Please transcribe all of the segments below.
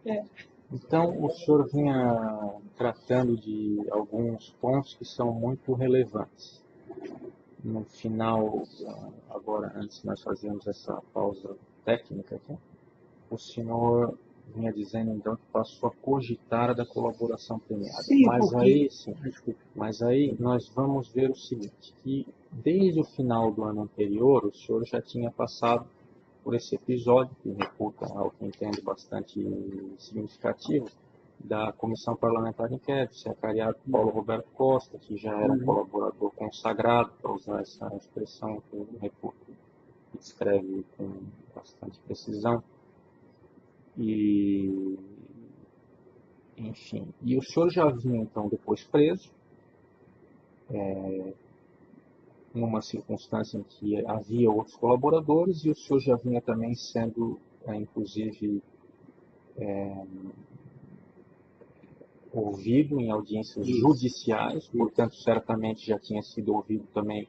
É, Então, o senhor vinha tratando de alguns pontos que são muito relevantes. No final, agora, antes de nós fazermos essa pausa técnica aqui, o senhor vinha dizendo então que passou a cogitar da colaboração premiada. sim, Mas porque. aí, sim, Desculpe. mas aí nós vamos ver o seguinte, que desde o final do ano anterior, o senhor já tinha passado por esse episódio, que reputa, ao que entendo, bastante significativo, da Comissão Parlamentar de Inquérito, secretariado Paulo Roberto Costa, que já era um Uhum. colaborador consagrado, para usar essa expressão que o reputo descreve com bastante precisão. E, enfim, e o senhor já vinha então depois preso, numa circunstância em que havia outros colaboradores, e o senhor já vinha também sendo, inclusive, ouvido em audiências Isso, judiciais, isso. portanto, certamente já tinha sido ouvido também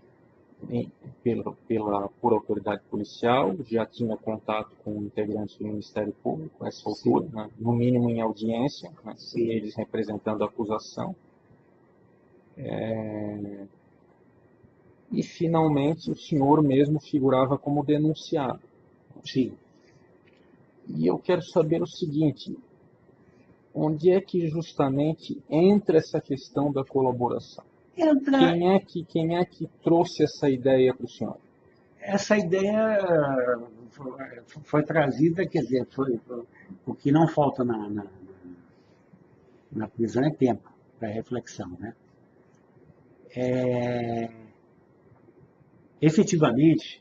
por autoridade policial, já tinha contato com integrantes do Ministério Público, a essa altura, Sim, né, no mínimo em audiência, né, sim, eles representando a acusação. E, finalmente, o senhor mesmo figurava como denunciado. sim. E eu quero saber o seguinte, onde é que justamente entra essa questão da colaboração? Entra Quem é que trouxe essa ideia para o senhor? essa ideia foi trazida, quer dizer, o que não falta na prisão é tempo para reflexão, né? É, efetivamente,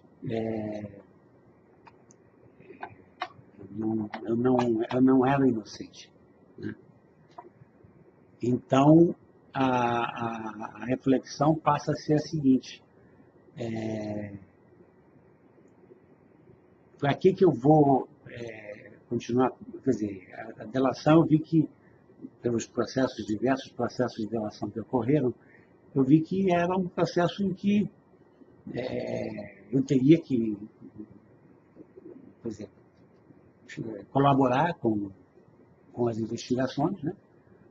eu não era inocente, né? Então, a reflexão passa a ser a seguinte: para que eu vou continuar? Quer dizer, a delação, eu vi que, pelos diversos processos de delação que ocorreram, eu vi que era um processo em que eu teria que, por exemplo, colaborar com as investigações, né?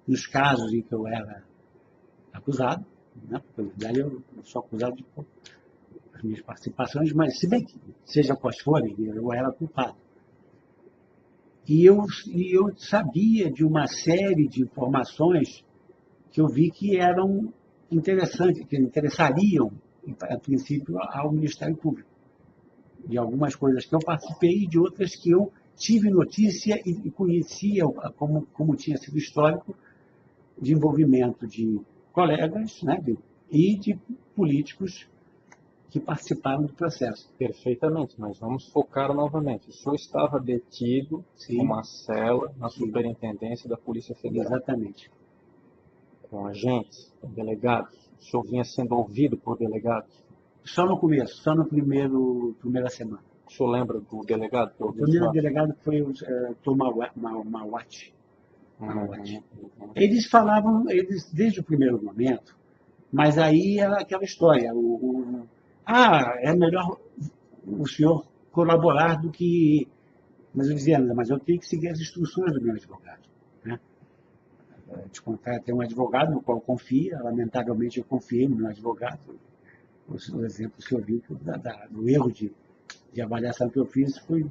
Nos casos em que eu era acusado, né? Porque, na verdade, eu sou acusado de as minhas participações, mas se bem que, seja quais forem, eu era culpado. E eu sabia de uma série de informações que eu vi que eram interessantes, que interessariam, a princípio, ao Ministério Público. De algumas coisas que eu participei e de outras que eu tive notícia e conhecia como tinha sido histórico de envolvimento de colegas, né, e de políticos que participaram do processo. Perfeitamente, mas vamos focar novamente. O senhor estava detido Sim, numa cela na sim, Superintendência da Polícia Federal, exatamente. com agentes, com delegados. O senhor vinha sendo ouvido por delegados. Só no começo, só no primeira semana. O senhor lembra do delegado que O ouviu o primeiro senhor? delegado foi o Tom Mawat. Uhum, uhum. Eles falavam, desde o primeiro momento, mas aí era aquela história. É melhor o senhor colaborar do que. Mas eu dizia, mas eu tenho que seguir as instruções do meu advogado. Né? De contar, tem um advogado no qual confia, lamentavelmente eu confiei no meu advogado. Os exemplos que eu vi do erro de avaliação que eu fiz foi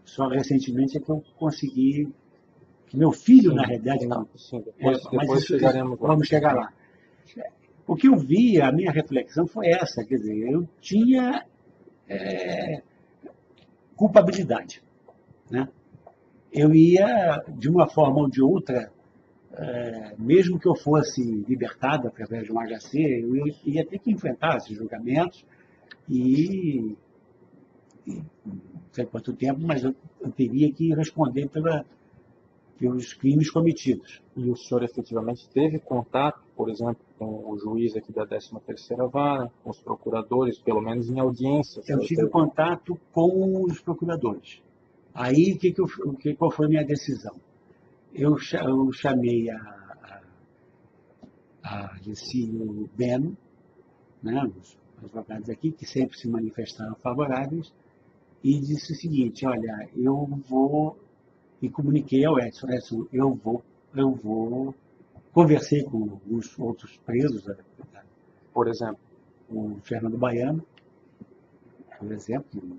só recentemente é que eu consegui, que meu filho, na Sim, realidade, não, sim, mas depois isso chegaremos lá. vamos chegar Uhum. lá. O que eu vi, a minha reflexão foi essa, quer dizer, eu tinha culpabilidade, né? Eu ia, de uma forma ou de outra, mesmo que eu fosse libertado através de um HC, eu ia ter que enfrentar esses julgamentos e não sei quanto tempo, mas eu teria que responder pelos crimes cometidos. E o senhor efetivamente teve contato, por exemplo, com o juiz aqui da 13ª Vara, com os procuradores, pelo menos em audiência, o Eu senhor tive teve. contato com os procuradores. Aí, qual foi a minha decisão? Eu chamei a Licínio Beno, né, os advogados aqui, que sempre se manifestaram favoráveis, e disse o seguinte: olha, eu vou e comuniquei ao Edson, Edson, eu vou, conversei com os outros presos, Por exemplo, o Fernando Baiano, por exemplo,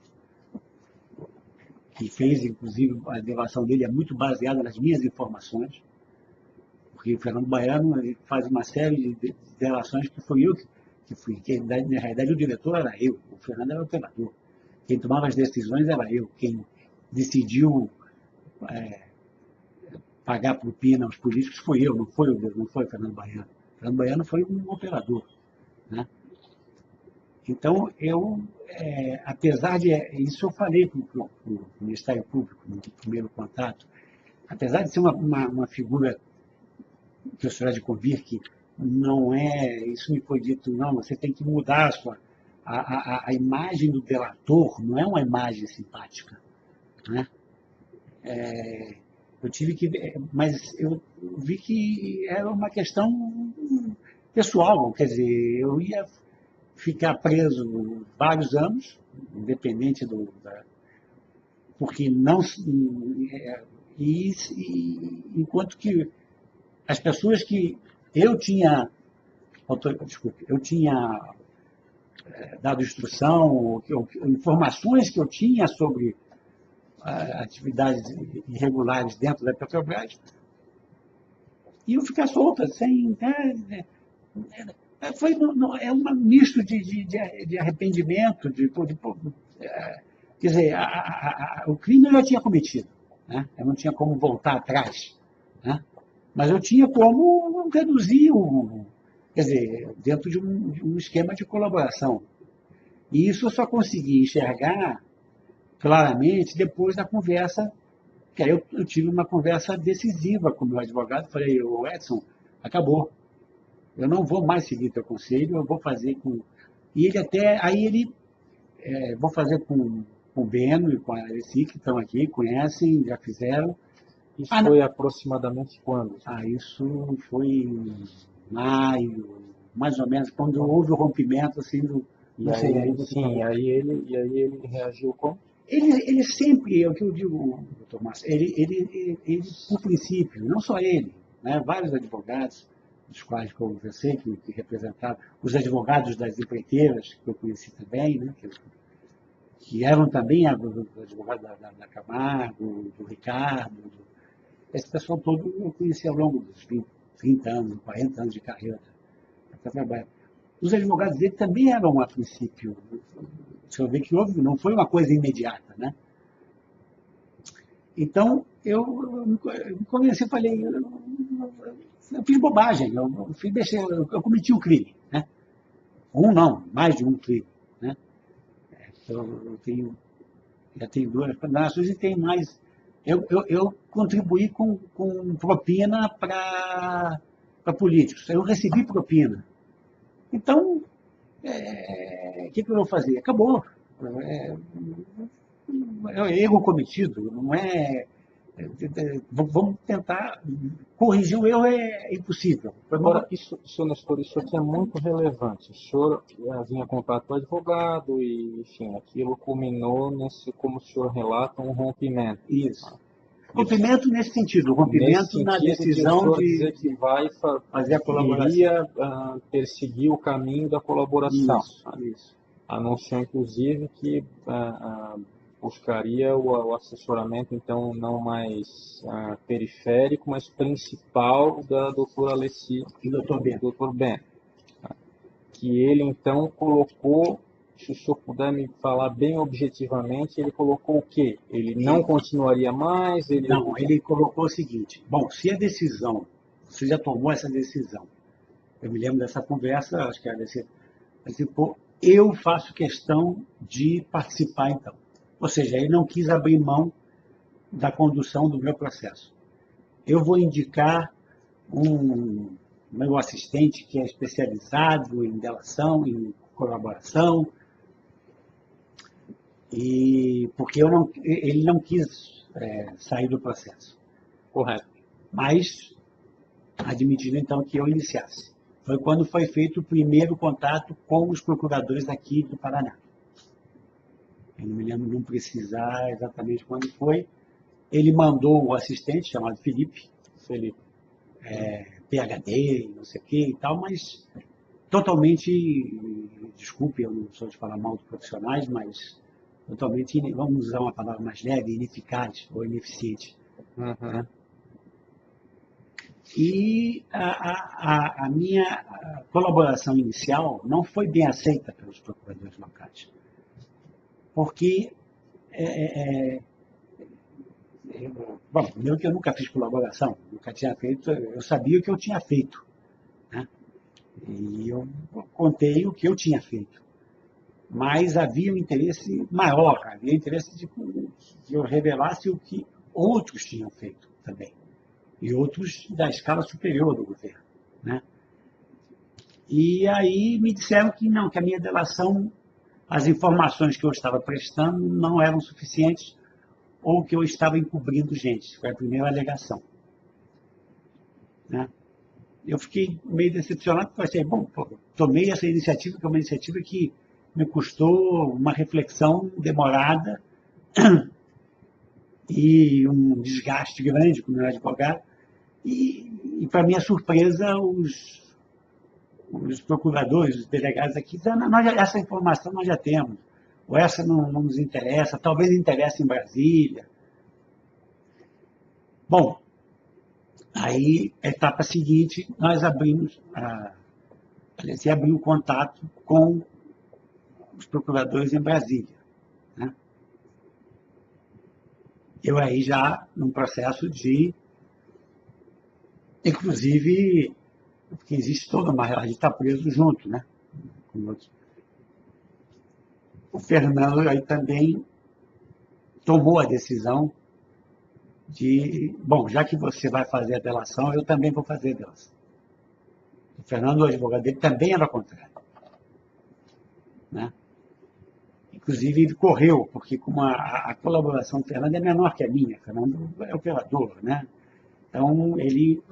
que fez, inclusive, a delação dele é muito baseada nas minhas informações, porque o Fernando Baiano ele faz uma série de delações que foi eu que fui, que na realidade o diretor era eu, o Fernando era o operador. Quem tomava as decisões era eu, quem decidiu pagar propina aos políticos foi eu, não foi o Fernando Baiano. O Fernando Baiano foi um operador, né? Então, apesar de... Isso eu falei para o Ministério Público no primeiro contato. Apesar de ser uma figura que o senhor há de convir que não é... Isso me foi dito, não, você tem que mudar a imagem do delator, não é uma imagem simpática, né? Eu tive que... Mas eu vi que era uma questão pessoal, quer dizer, eu ia ficar preso vários anos, independente porque não... enquanto que as pessoas que eu tinha... Desculpe, eu tinha dado instrução, informações que eu tinha sobre atividades irregulares dentro da Petrobras, iam ficar soltas, sem... É um misto de arrependimento, quer dizer, o crime eu já tinha cometido, né? Eu não tinha como voltar atrás, né? Mas eu tinha como reduzir, quer dizer, dentro de um esquema de colaboração. E isso eu só consegui enxergar claramente depois da conversa, que aí eu tive uma conversa decisiva com o meu advogado, falei, ô Edson, acabou. Eu não vou mais seguir teu conselho, eu vou fazer com... E vou fazer com o Beno e com a Alessi, que estão aqui, conhecem, já fizeram. Isso foi aproximadamente quando? Isso foi em maio, mais ou menos, quando houve o rompimento, assim, E aí ele reagiu como? Ele sempre, é o que eu digo, doutor Márcio, ele, por princípio, não só ele, né, vários advogados, dos quais que eu conversei, que representavam, os advogados das empreiteiras, que eu conheci também, né, que eram também os advogados da Camargo, do Ricardo, esse pessoal todo eu conheci ao longo dos 30 anos, 40 anos de carreira para trabalhar. Os advogados dele também eram, a princípio, você vê que houve, não foi uma coisa imediata, né? Então, eu me convenci e falei, eu fiz bobagem, eu fiz besteira, eu cometi um crime, né? Mais de um crime, né? Já tenho 2 condenações e tem mais. Eu contribuí com propina para políticos, eu recebi propina. Então, o que eu vou fazer? Acabou. É erro cometido, não é... Vamos tentar corrigir o erro, é impossível. Agora, senhor Nestor, isso aqui é muito relevante. O senhor vinha contato com o advogado e, enfim, aquilo culminou nesse, como o senhor relata, um rompimento. Isso. Rompimento nesse sentido, rompimento na decisão de dizer que vai fazer a colaboração. Iria perseguir o caminho da colaboração. Isso. Anunciou, inclusive, que buscaria o assessoramento, então, não mais periférico, mas principal da doutora Alessi e doutor Ben. Que ele, então, colocou, se o senhor puder me falar bem objetivamente, ele colocou o quê? Ele não continuaria mais? Não, ele colocou o seguinte, bom, se a decisão, você já tomou essa decisão, eu me lembro dessa conversa, acho que era eu faço questão de participar, então. Ou seja, ele não quis abrir mão da condução do meu processo. Eu vou indicar meu assistente que é especializado em delação, em colaboração, porque ele não quis sair do processo. Correto. Mas admitindo, então, que eu iniciasse. Foi quando foi feito o primeiro contato com os procuradores aqui do Paraná. Eu não me lembro, não precisar exatamente quando foi, ele mandou o assistente, chamado Felipe, Felipe. PhD, não sei o que e tal, mas totalmente, desculpe, eu não sou de falar mal dos profissionais, mas totalmente, vamos usar uma palavra mais leve, ineficaz ou ineficiente. Uhum. E a minha colaboração inicial não foi bem aceita pelos procuradores locais, porque, bom, primeiro que eu nunca fiz colaboração, nunca tinha feito, eu sabia o que eu tinha feito, né? E eu contei o que eu tinha feito. Mas havia um interesse maior, havia interesse de que eu revelasse o que outros tinham feito também. E outros da escala superior do governo, né? E aí me disseram que não, que a minha delação, as informações que eu estava prestando não eram suficientes ou que eu estava encobrindo gente. Foi a primeira alegação, né? Eu fiquei meio decepcionado, porque achei, bom, tomei essa iniciativa, que é uma iniciativa que me custou uma reflexão demorada e um desgaste grande com o meu advogado. E para minha surpresa, os procuradores, os delegados aqui, dizendo, essa informação nós já temos, ou essa não nos interessa, talvez interesse em Brasília. Bom, aí, etapa seguinte, nós abrimos, abriu contato com os procuradores em Brasília, né? Eu aí já num processo de, inclusive, porque existe toda uma relação, a gente está preso junto, né? Com outros. O Fernando aí também tomou a decisão de, bom, já que você vai fazer a delação, eu também vou fazer a delação. O Fernando, o advogado dele, também era contrário, né? Inclusive, ele correu, porque como a colaboração do Fernando é menor que a minha, o Fernando é operador, né? Então,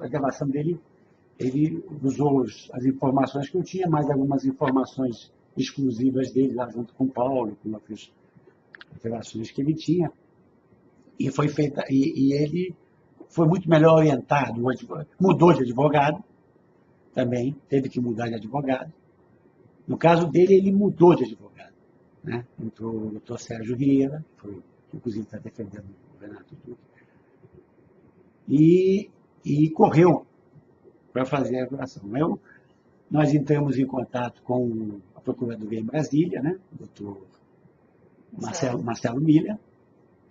a delação dele, ele usou as informações que eu tinha, mais algumas informações exclusivas dele, lá junto com o Paulo, com outras operações que ele tinha, e foi feita, e ele foi muito melhor orientado, mudou de advogado também, teve que mudar de advogado. No caso dele, ele mudou de advogado, né? Entrou o doutor Sérgio Vieira, que inclusive está defendendo o Renato Duque, e correu para fazer a apuração. Nós entramos em contato com a Procuradoria em Brasília, né? O doutor Marcelo Miller,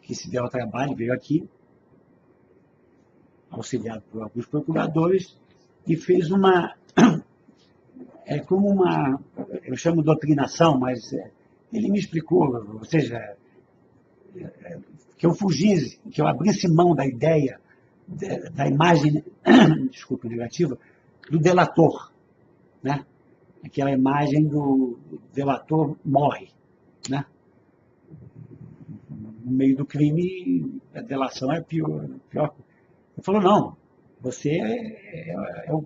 que se deu ao trabalho, veio aqui, auxiliado por alguns procuradores, e fez como uma, eu chamo de doutrinação, mas ele me explicou, ou seja, que eu fugisse, que eu abrisse mão da ideia, da imagem, desculpe, negativa, do delator, né? Aquela imagem do delator morre, né? No meio do crime, a delação é pior. Ele falou, não, você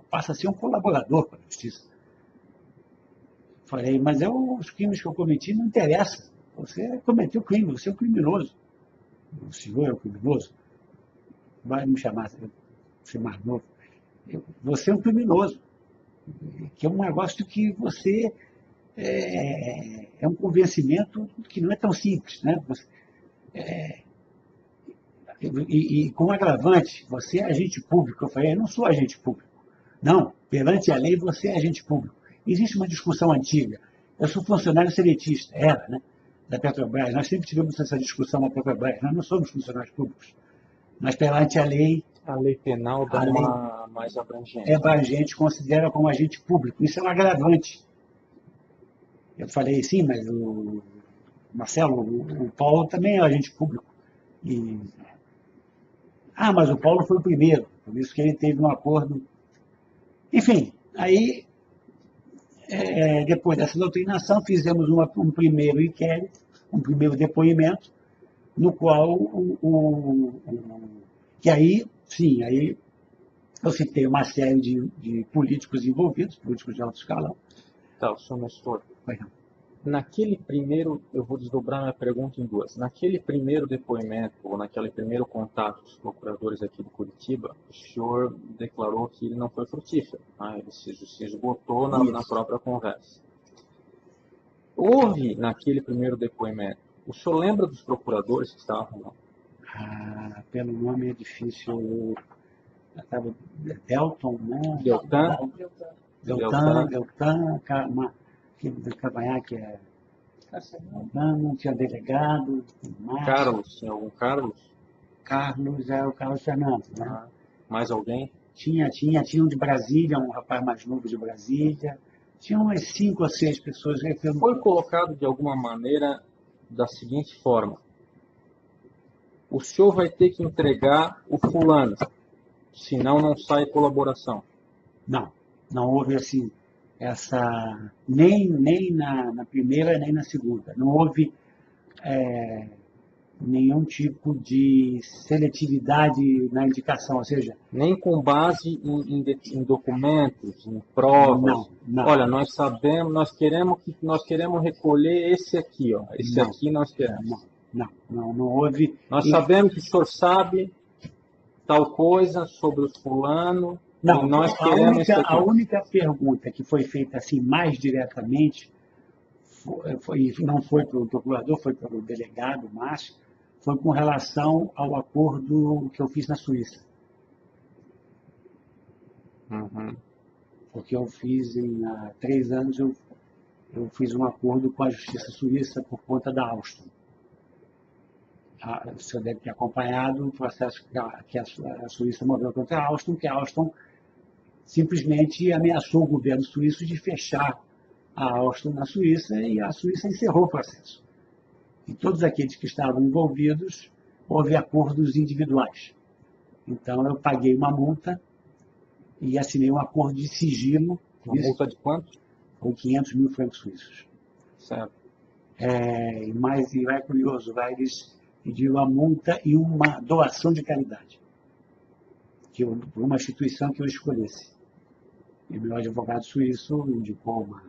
passa a ser um colaborador com a justiça. Falei, mas os crimes que eu cometi não interessam. Você cometeu crime, você é um criminoso. O senhor é um criminoso. Vai me chamar, ser mais novo. Você é um criminoso. Que é um negócio que você é um convencimento que não é tão simples, né? E com agravante, você é agente público. Eu falei, eu não sou agente público. Não, perante a lei você é agente público. Existe uma discussão antiga. Eu sou funcionário seletista, era, né? Da Petrobras. Nós sempre tivemos essa discussão na Petrobras. Nós não somos funcionários públicos. Mas perante a lei penal dá uma mais abrangente. É abrangente, considera como agente público. Isso é um agravante. Eu falei, sim, mas o Marcelo, o Paulo também é agente público. Mas o Paulo foi o primeiro, por isso que ele teve um acordo. Enfim, aí, depois dessa doutrinação, fizemos um primeiro inquérito, um primeiro depoimento, no qual, que aí, sim, aí eu citei uma série de políticos envolvidos, políticos de alto escalão. Tá, o senhor não estou. naquele primeiro, eu vou desdobrar minha pergunta em duas. Naquele primeiro depoimento, ou naquele primeiro contato com os procuradores aqui de Curitiba, o senhor declarou que ele não foi frutífero, né? Ele se esgotou na própria conversa. Houve, naquele primeiro depoimento, o senhor lembra dos procuradores que estavam lá? Pelo nome é difícil. Estava Delton, né? Deltan, do Cavanhaque não tinha delegado, Carlos, tinha algum Carlos? Carlos é o Carlos Fernandes, né? Mais alguém? Tinha um de Brasília, um rapaz mais novo de Brasília. Tinha umas 5 ou 6 pessoas. Foi colocado de alguma maneira da seguinte forma: o senhor vai ter que entregar o fulano, senão não sai colaboração. Não houve assim, nem na primeira, nem na segunda. Não houve nenhum tipo de seletividade na indicação, ou seja... Nem com base em documentos, em provas. Não. Olha, nós sabemos, nós queremos recolher esse aqui, ó. Esse aqui nós queremos. Não houve... Nós sabemos que o senhor sabe tal coisa sobre o fulano. Não, nós queremos a única pergunta que foi feita assim mais diretamente, não foi para o procurador, foi para o delegado Márcio, foi com relação ao acordo que eu fiz na Suíça. Uhum. Porque eu fiz, há 3 anos, eu fiz um acordo com a Justiça Suíça por conta da Alstom. O senhor deve ter acompanhado o processo que a Suíça moveu contra a Alstom, que a Alstom simplesmente ameaçou o governo suíço de fechar a Alstom na Suíça, e a Suíça encerrou o processo. E todos aqueles que estavam envolvidos, houve acordos individuais. Então, eu paguei uma multa e assinei um acordo de sigilo. Uma multa de quanto? Com 500 mil francos suíços. Certo. Mas é curioso, eles pediram a multa e uma doação de caridade, por uma instituição que eu escolhesse. E o meu advogado suíço indicou uma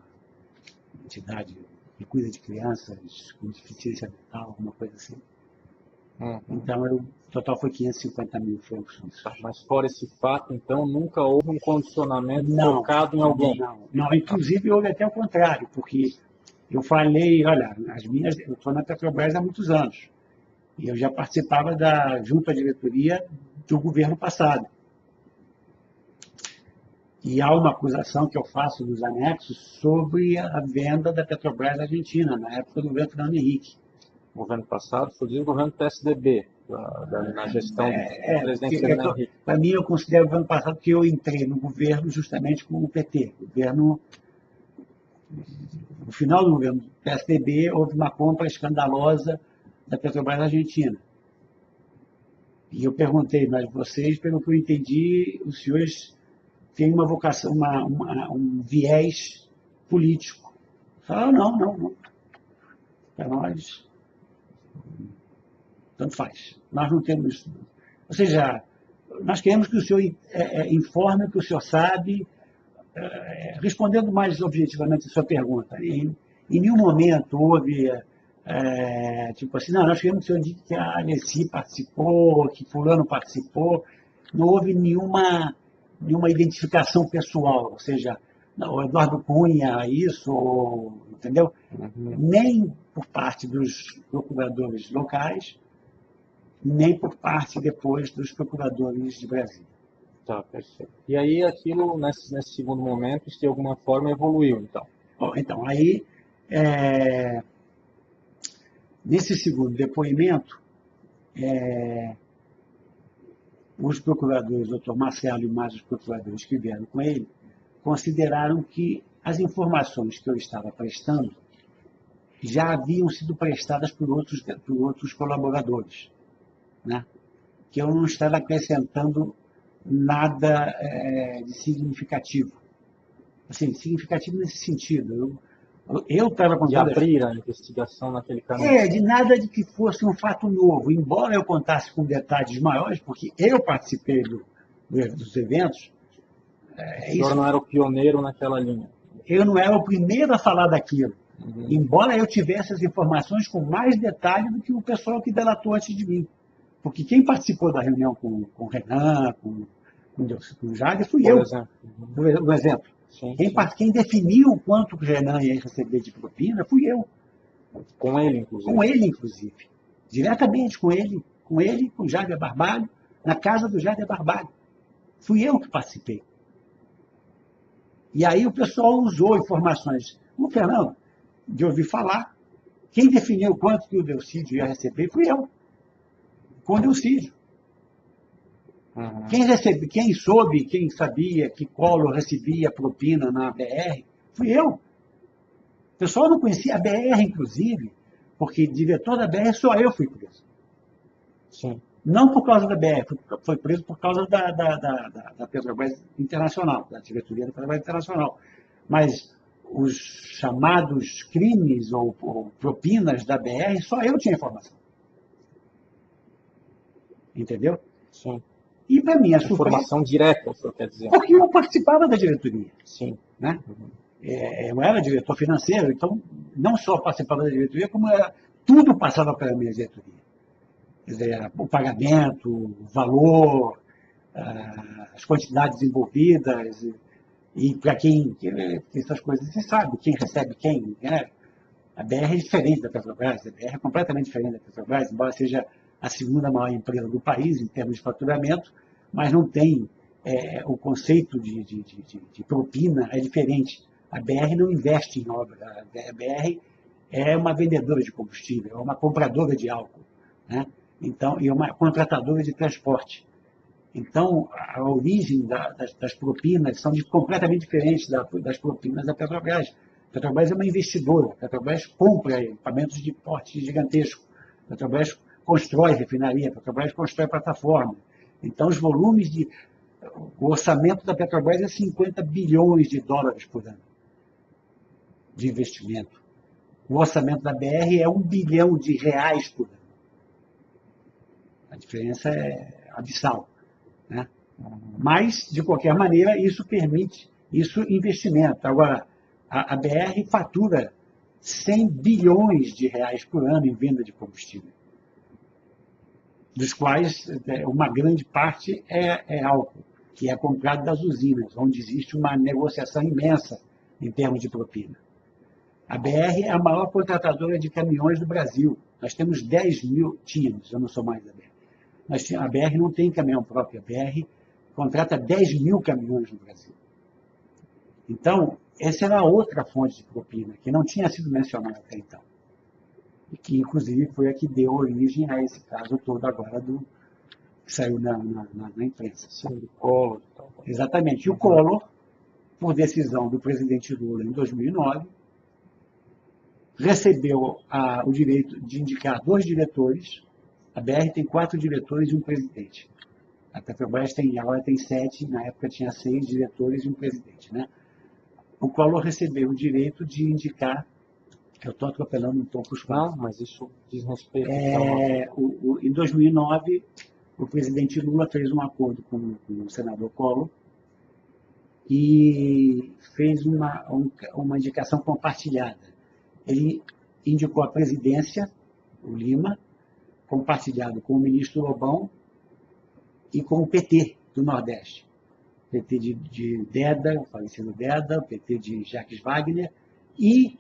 entidade que cuida de crianças com deficiência mental, alguma coisa assim. Então, o total foi 550 mil francos suíços. Mas fora esse fato, então, nunca houve um condicionamento focado em alguém? Não, inclusive houve até o contrário, porque eu falei, olha, eu estou na Petrobras há muitos anos, e eu já participava junto à diretoria do governo passado. E há uma acusação que eu faço nos anexos sobre a venda da Petrobras Argentina, na época do governo Fernando Henrique. O governo passado foi o governo PSDB, na gestão do presidente Fernando Henrique. Para mim, eu considero o governo passado porque eu entrei no governo justamente com o PT. No final do governo do PSDB, houve uma compra escandalosa da Petrobras Argentina. E eu perguntei, mas vocês, pelo que eu entendi, os senhores têm uma vocação, um viés político. Falaram, não. Para nós, tanto faz. Nós não temos... Ou seja, nós queremos que o senhor informe o que o senhor sabe, respondendo mais objetivamente a sua pergunta. Em nenhum momento houve... tipo assim, não, nós queremos que o senhor diga que a Alessi participou, que fulano participou. Não houve nenhuma identificação pessoal, ou seja, o Eduardo Cunha, isso, entendeu? Nem por parte dos procuradores locais, nem por parte depois dos procuradores de Brasília. Tá, perfeito. E aí aquilo, nesse segundo momento, de alguma forma evoluiu, então? Então, aí, nesse segundo depoimento, os procuradores, o Dr. Marcelo e mais os procuradores que vieram com ele, consideraram que as informações que eu estava prestando já haviam sido prestadas por outros colaboradores, né? Que eu não estava acrescentando nada de significativo. Assim, significativo nesse sentido. Eu estava de abrir a investigação naquele caminho. De nada de que fosse um fato novo. Embora eu contasse com detalhes maiores, porque eu participei dos eventos. O senhor não era o pioneiro naquela linha. Eu não era o primeiro a falar daquilo. Embora eu tivesse as informações com mais detalhe do que o pessoal que delatou antes de mim. Porque quem participou da reunião com o Renan, com o Jader, fui eu. Por exemplo. Quem definiu quanto o Renan ia receber de propina fui eu. Com ele, inclusive. Com ele, inclusive. Diretamente com ele, com o Jader Barbalho, na casa do Jader Barbalho. Fui eu que participei. E aí o pessoal usou informações. O Fernando, de ouvir falar, quem definiu quanto que o Delcídio ia receber fui eu. Com o Delcídio. Quem soube, quem sabia que Collor recebia propina na BR, fui eu. O pessoal não conhecia a BR, inclusive, porque diretor da BR só eu fui preso. Sim. Não por causa da BR, foi preso por causa da Petrobras Internacional, da diretoria da Petrobras Internacional. Mas os chamados crimes ou propinas da BR, só eu tinha informação. Entendeu? Sim. E para mim, a informação direta, o senhor quer dizer? Porque eu participava da diretoria. Sim. Né? Eu era diretor financeiro, então não só participava da diretoria, como tudo passava pela minha diretoria. Quer dizer, o pagamento, o valor, as quantidades envolvidas, e para quem, essas coisas, você sabe, quem recebe quem. Né? A BR é diferente da Petrobras, a BR é completamente diferente da Petrobras, embora seja a segunda maior empresa do país em termos de faturamento, mas não tem o conceito de propina, é diferente. A BR não investe em obra, a BR é uma vendedora de combustível, é uma compradora de álcool, né? Então, e uma contratadora de transporte. Então, a origem das propinas são completamente diferentes das propinas da Petrobras. A Petrobras é uma investidora, a Petrobras compra equipamentos de porte gigantesco, a Petrobras constrói refinaria, a Petrobras constrói plataforma. Então, os volumes o orçamento da Petrobras é 50 bilhões de dólares por ano de investimento. O orçamento da BR é 1 bilhão de reais por ano. A diferença é abissal. Né? Mas, de qualquer maneira, isso permite investimento. Agora, a BR fatura 100 bilhões de reais por ano em venda de combustível, dos quais uma grande parte é álcool, que é comprado das usinas, onde existe uma negociação imensa em termos de propina. A BR é a maior contratadora de caminhões do Brasil. Nós temos 10 mil, tínhamos, eu não sou mais da BR. A BR não tem caminhão próprio, a BR contrata 10 mil caminhões no Brasil. Então, essa era outra fonte de propina, que não tinha sido mencionada até então. E que, inclusive, foi a que deu origem a esse caso todo agora que saiu na imprensa. Sim, do Collor. Exatamente. E o Collor, por decisão do presidente Lula em 2009, recebeu o direito de indicar 2 diretores. A BR tem 4 diretores e um presidente. A Petrobras agora tem 7, na época tinha 6 diretores e um presidente. Né? O Collor recebeu o direito de indicar. Eu estou atropelando um pouco os fatos. Não, mas isso diz respeito. Em 2009, o presidente Lula fez um acordo com o senador Collor e fez uma indicação compartilhada. Ele indicou a presidência, o Lima, compartilhado com o ministro Lobão e com o PT do Nordeste. PT de Deda, o falecido Deda, o PT de Jacques Wagner, e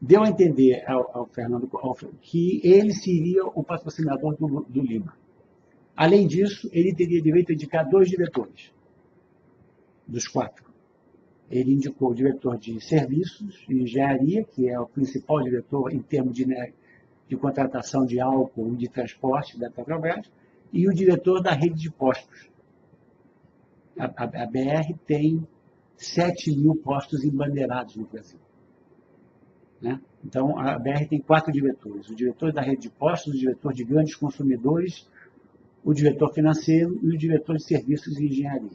deu a entender ao Fernando que ele seria o patrocinador do Lima. Além disso, ele teria direito a indicar 2 diretores, dos 4. Ele indicou o diretor de serviços e engenharia, que é o principal diretor em termos de contratação de álcool e de transporte da Petrobras, e o diretor da rede de postos. A BR tem 7 mil postos embandeirados no Brasil. Né? Então, a BR tem 4 diretores. O diretor da rede de postos, o diretor de grandes consumidores, o diretor financeiro e o diretor de serviços e engenharia.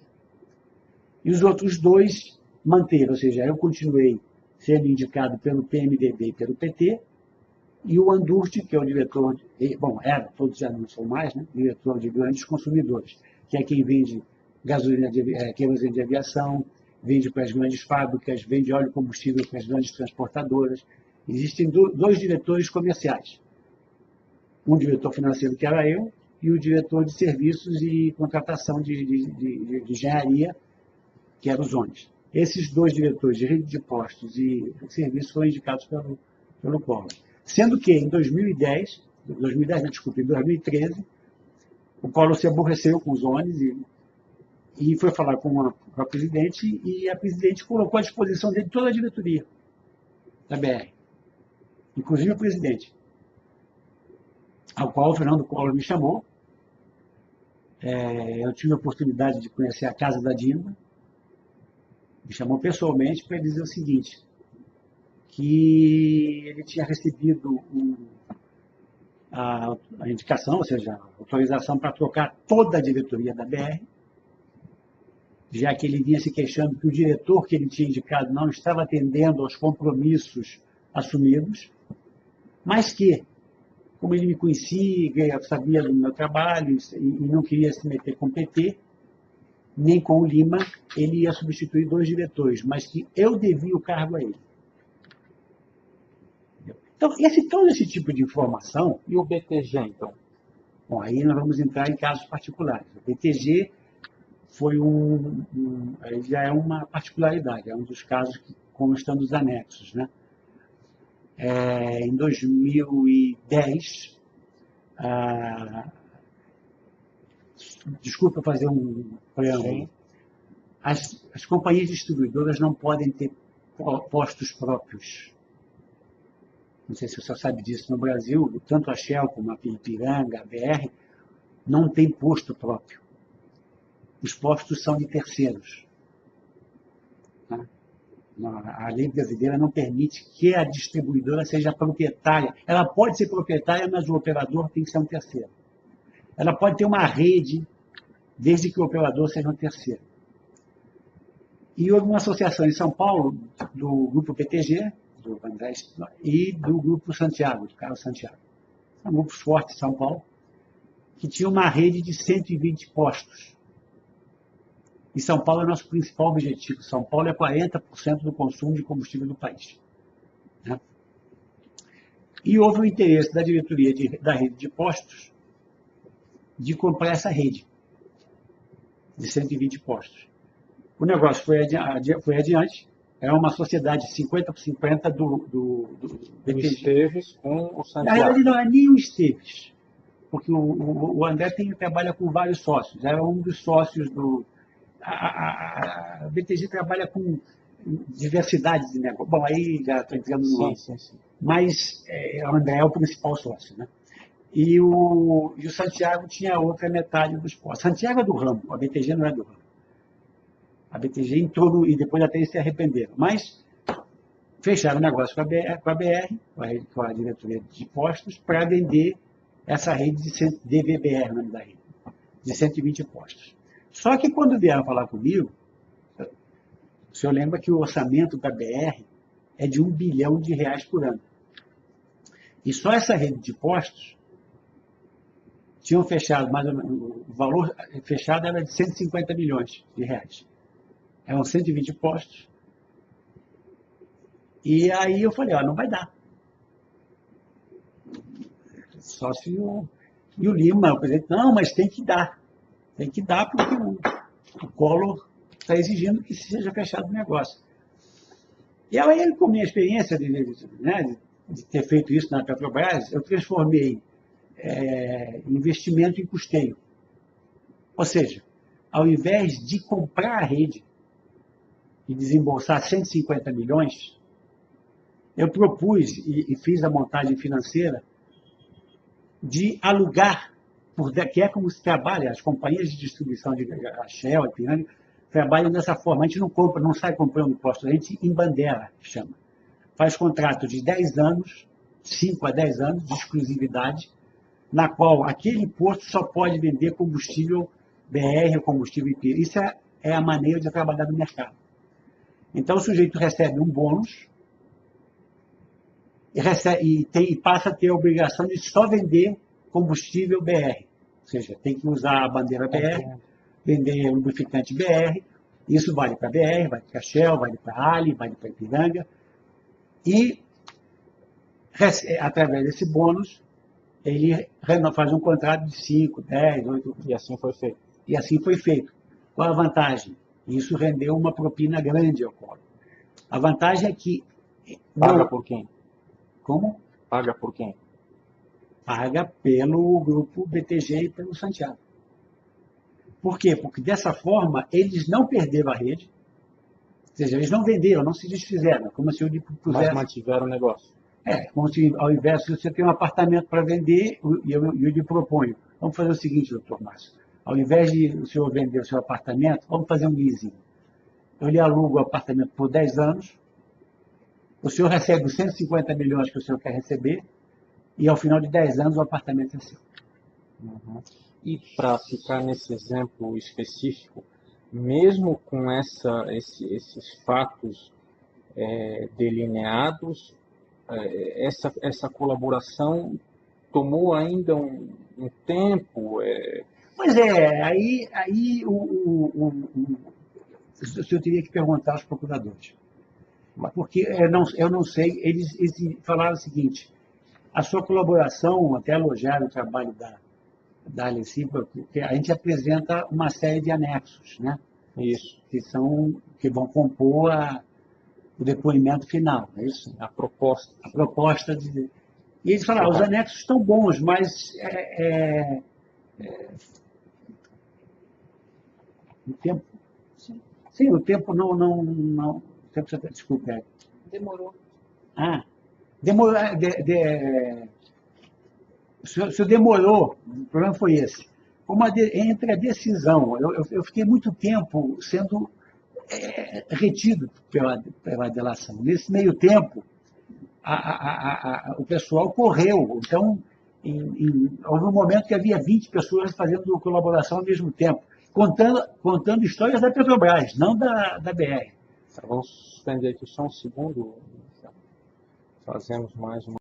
E os outros 2 manteram, ou seja, eu continuei sendo indicado pelo PMDB e pelo PT, e o Andurti, que é o diretor, todos já não são mais, né? Diretor de grandes consumidores, que é quem vende gasolina, querosene de aviação, vende para as grandes fábricas, vende óleo e combustível para as grandes transportadoras. Existem dois diretores comerciais. Um diretor financeiro, que era eu, e o diretor de serviços e contratação de engenharia, que era o Zones. Esses dois diretores de rede de postos e serviços foram indicados pelo Collor. Sendo que em 2013, o Collor se aborreceu com os Zones e foi falar com a presidente, e a presidente colocou à disposição dele toda a diretoria da BR, inclusive o presidente, ao qual o Fernando Collor me chamou. Eu tive a oportunidade de conhecer a casa da Dilma, me chamou pessoalmente para dizer o seguinte, que ele tinha recebido a indicação, ou seja, a autorização para trocar toda a diretoria da BR, já que ele vinha se queixando que o diretor que ele tinha indicado não estava atendendo aos compromissos assumidos, mas que, como ele me conhecia, sabia do meu trabalho e não queria se meter com o PT, nem com o Lima, ele ia substituir dois diretores, mas que eu devia o cargo a ele. Então, todo esse tipo de informação... E o BTG, então? Bom, aí nós vamos entrar em casos particulares. O BTG já é uma particularidade, é um dos casos que constam nos anexos, né? Em 2010, desculpa fazer um preâmbulo, as companhias distribuidoras não podem ter postos próprios. Não sei se você sabe disso, no Brasil, tanto a Shell como a Ipiranga, a BR, não tem posto próprio. Os postos são de terceiros. A lei brasileira não permite que a distribuidora seja proprietária. Ela pode ser proprietária, mas o operador tem que ser um terceiro. Ela pode ter uma rede, desde que o operador seja um terceiro. E houve uma associação em São Paulo, do Grupo PTG, do André, e do Grupo Santiago, do Carlos Santiago. São grupos fortes de São Paulo, que tinha uma rede de 120 postos. E São Paulo é o nosso principal objetivo. São Paulo é 40% do consumo de combustível do país. Né? E houve o interesse da diretoria da rede de postos de comprar essa rede de 120 postos. O negócio foi adiante. É uma sociedade 50-50 do BTG. Esteves com o Santiago. Na realidade, não é nem o Esteves, porque o André trabalha com vários sócios. Era um dos sócios do... A BTG trabalha com diversidade de negócio. Bom, aí já estou entrando no... Sim. Mas o André é o principal sócio, né? E o Santiago tinha a outra metade dos postos. Santiago é do ramo, a BTG não é do ramo. A BTG entrou e depois até eles se arrependeram. Mas fecharam o negócio com a BR, com a diretoria de postos, para vender essa rede de DVBR, o nome da rede, de 120 postos. Só que quando vieram falar comigo, o senhor lembra que o orçamento da BR é de R$ 1 bilhão por ano. E só essa rede de postos tinham fechado, mais ou menos, o valor fechado era de 150 milhões de reais. Eram 120 postos. E aí eu falei, não vai dar. Sócio e o Lima, o presidente, não, mas tem que dar. Tem que dar porque o Collor está exigindo que seja fechado o negócio. E aí, com a minha experiência de ter feito isso na Petrobras, eu transformei investimento em custeio. Ou seja, ao invés de comprar a rede e desembolsar 150 milhões, eu propus e fiz a montagem financeira de alugar, que é como se trabalha, as companhias de distribuição de a Shell, a Ipiranga, trabalham dessa forma. A gente não compra, não sai comprando postos, a gente embandeira, chama. Faz contrato de 10 anos, 5 a 10 anos de exclusividade, na qual aquele posto só pode vender combustível BR ou combustível IP. Isso é a maneira de trabalhar no mercado. Então o sujeito recebe um bônus e passa a ter a obrigação de só vender combustível BR. Ou seja, tem que usar a bandeira BR, vender lubrificante BR, Isso vale para a BR, vale para a Shell, vale para a Ali, vale para a Ipiranga. E, através desse bônus, ele faz um contrato de 5, 10, 8... E assim foi feito. E assim foi feito. Qual a vantagem? Isso rendeu uma propina grande ao Collor. A vantagem é que... Paga por quem? Como? Paga por quem? Paga pelo grupo BTG e pelo Santiago. Por quê? Porque dessa forma eles não perderam a rede, ou seja, eles não venderam, não se desfizeram, como se eu lhe pusesse... Mas mantiveram o negócio. Como se ao invés de você ter um apartamento para vender, eu lhe proponho, vamos fazer o seguinte, doutor Márcio, ao invés de o senhor vender o seu apartamento, vamos fazer um leasing. Eu lhe alugo o apartamento por 10 anos, o senhor recebe os 150 milhões que o senhor quer receber, e ao final de 10 anos o apartamento é seu. Uhum. E para ficar nesse exemplo específico, mesmo com esses fatos delineados, essa colaboração tomou ainda um tempo? Pois é, aí o senhor teria que perguntar aos procuradores. Porque eu não sei, eles falaram o seguinte, a sua colaboração, até elogiar o trabalho da Alessi, porque a gente apresenta uma série de anexos, né? Isso. Que vão compor o depoimento final, é isso? A proposta. A proposta de... E eles falaram, os anexos estão bons, mas o tempo... Sim, o tempo não desculpa. Demorou. Demorou. O senhor demorou, o problema foi esse. Entre a decisão, eu fiquei muito tempo sendo retido pela delação. Nesse meio tempo, o pessoal correu. Então, houve um momento que havia 20 pessoas fazendo colaboração ao mesmo tempo, contando histórias da Petrobras, não da BR. Vamos suspender aqui só um segundo. Fazemos mais uma.